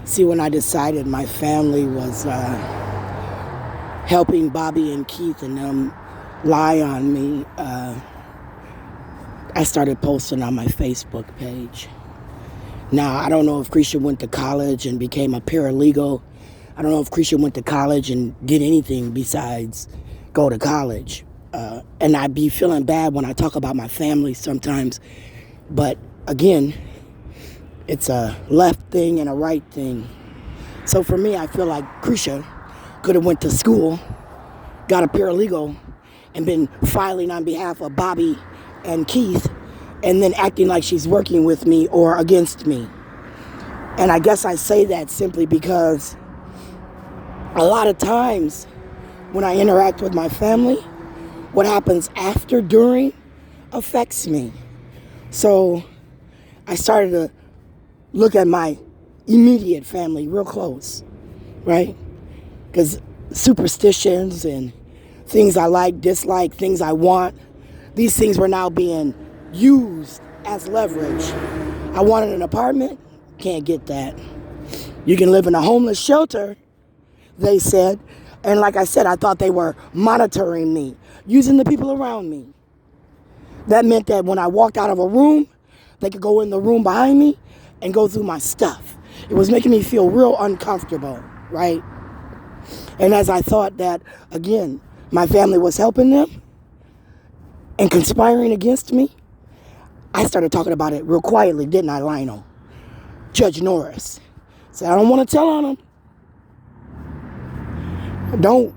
See, when I decided my family was helping Bobby and Keith and them lie on me, I started posting on my Facebook page. Now, I don't know if Krisha went to college and became a paralegal. I don't know if Krisha went to college and did anything besides go to college. And I'd be feeling bad when I talk about my family sometimes. But again, it's a left thing and a right thing. So for me, I feel like Krisha could have went to school, got a paralegal, and been filing on behalf of Bobby and Keith, and then acting like she's working with me or against me. And I guess I say that simply because a lot of times when I interact with my family, what happens after, during, affects me. So I started to look at my immediate family real close, right? Because superstitions and things I like, dislike, things I want, these things were now being used as leverage. I wanted an apartment, can't get that. You can live in a homeless shelter, they said. And like I said, I thought they were monitoring me, using the people around me. That meant that when I walked out of a room, they could go in the room behind me and go through my stuff. It was making me feel real uncomfortable, right? And as I thought that, again, my family was helping them and conspiring against me, I started talking about it real quietly, didn't I, Lionel? Judge Norris said, I don't want to tell on them. I don't.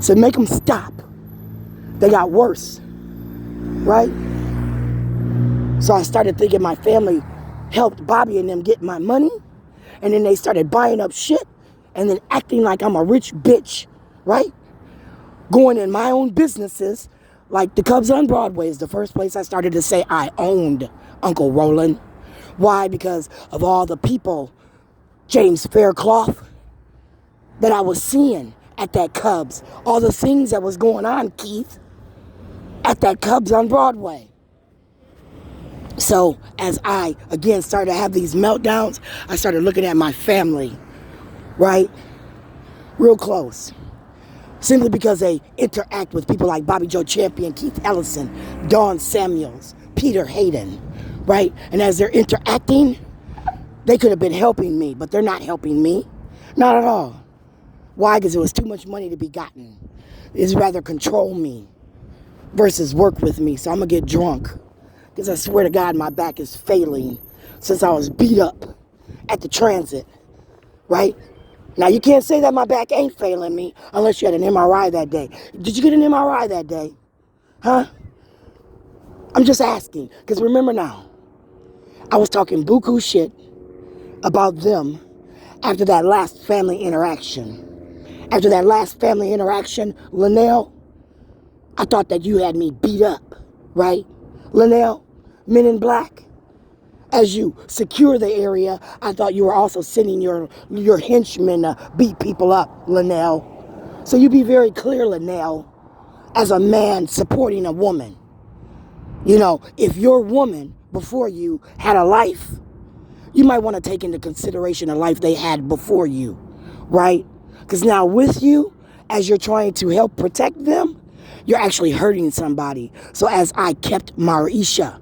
Said, make them stop. They got worse, right? So I started thinking my family helped Bobby and them get my money, and then they started buying up shit and then acting like I'm a rich bitch, right? Going in my own businesses, like the Cubs on Broadway is the first place I started to say I owned Uncle Roland. Why? Because of all the people, James Faircloth, that I was seeing at that Cubs. All the things that was going on, Keith, at that Cubs on Broadway. So as I, again, started to have these meltdowns, I started looking at my family, right? Real close. Simply because they interact with people like Bobby Joe Champion, Keith Ellison, Dawn Samuels, Peter Hayden, right? And as they're interacting, they could have been helping me, but they're not helping me. Not at all. Why? Because it was too much money to be gotten. It's rather control me versus work with me. So I'm going to get drunk. Because I swear to God, my back is failing since I was beat up at the transit, right? Now, you can't say that my back ain't failing me unless you had an MRI that day. Did you get an MRI that day? Huh? I'm just asking. Because remember now, I was talking buku shit about them after that last family interaction. After that last family interaction, Linnell, I thought that you had me beat up, right? Linnell, Men in Black, as you secure the area, I thought you were also sending your henchmen to beat people up, Linnell. So you be very clear, Linnell, as a man supporting a woman. You know, if your woman before you had a life, you might want to take into consideration the life they had before you, right? Because now with you, as you're trying to help protect them, you're actually hurting somebody. So as I kept Marisha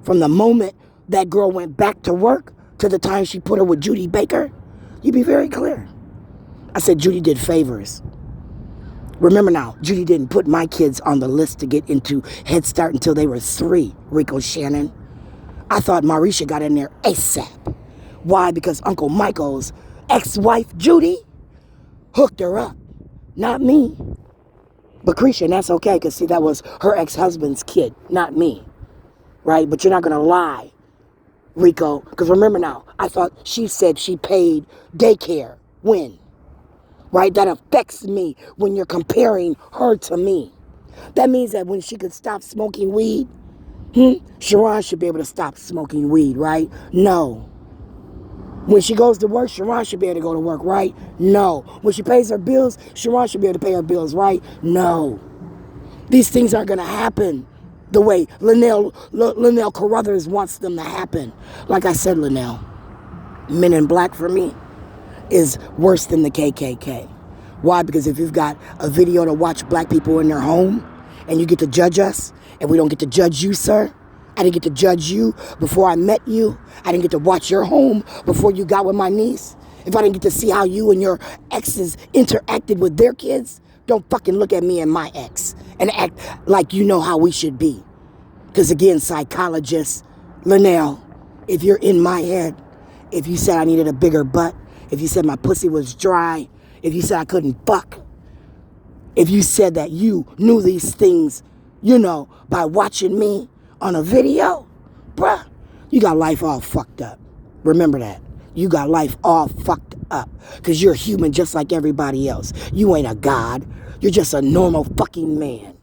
from the moment that girl went back to work to the time she put her with Judy Baker, you be very clear. I said Judy did favors. Remember now, Judy didn't put my kids on the list to get into Head Start until they were 3, Rico Shannon. I thought Marisha got in there ASAP. Why? Because Uncle Michael's ex-wife, Judy, hooked her up. Not me. But Krisha, and that's okay, because see, that was her ex-husband's kid, not me. Right? But you're not going to lie, Rico. Because remember now, I thought she said she paid daycare. When? Right? That affects me when you're comparing her to me. That means that when she could stop smoking weed, Sharon should be able to stop smoking weed, right? No. When she goes to work, Sharon should be able to go to work, right? No. When she pays her bills, Sharon should be able to pay her bills, right? No. These things aren't going to happen the way Linnell Carruthers wants them to happen. Like I said, Linnell, Men in Black for me is worse than the KKK. Why? Because if you've got a video to watch black people in their home and you get to judge us and we don't get to judge you, sir. I didn't get to judge you before I met you. I didn't get to watch your home before you got with my niece. If I didn't get to see how you and your exes interacted with their kids, don't fucking look at me and my ex and act like you know how we should be. Because again, psychologist Linnell, if you're in my head, if you said I needed a bigger butt, if you said my pussy was dry, if you said I couldn't fuck, if you said that you knew these things, by watching me on a video, bruh, you got life all fucked up. Remember that. You got life all fucked up because you're human just like everybody else. You ain't a god. You're just a normal fucking man.